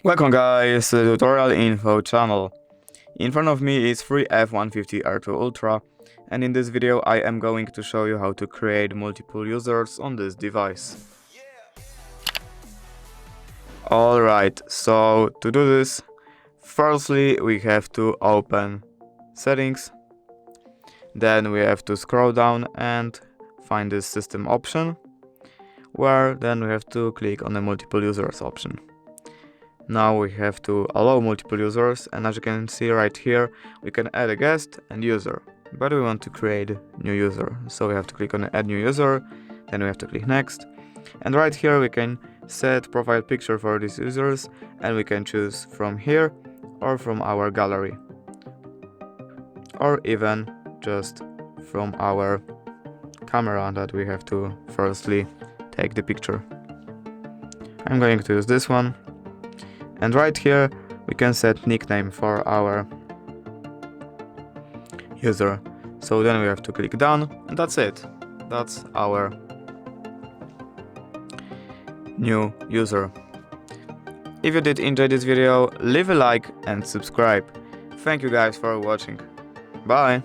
Welcome guys to the tutorial info channel. In front of me is IIIF150 Air Ultra, and in this video I am going to show you how to create multiple users on this device. Alright, so to do this, firstly we have to open settings, then we have to scroll down and find this system option, where then we have to click on the multiple users option. Now we have to allow multiple users, and as you can see right here, we can add a guest and user, but we want to create a new user, so we have to click on add new user, then we have to click next, and right here we can set profile picture for these users, and we can choose from here or from our gallery, or even just from our camera that we have to firstly take the picture. I'm going to use this one. And right here we can set nickname for our user. So then we have to click done, and that's it. That's our new user. If you did enjoy this video, leave a like and subscribe. Thank you guys for watching. Bye!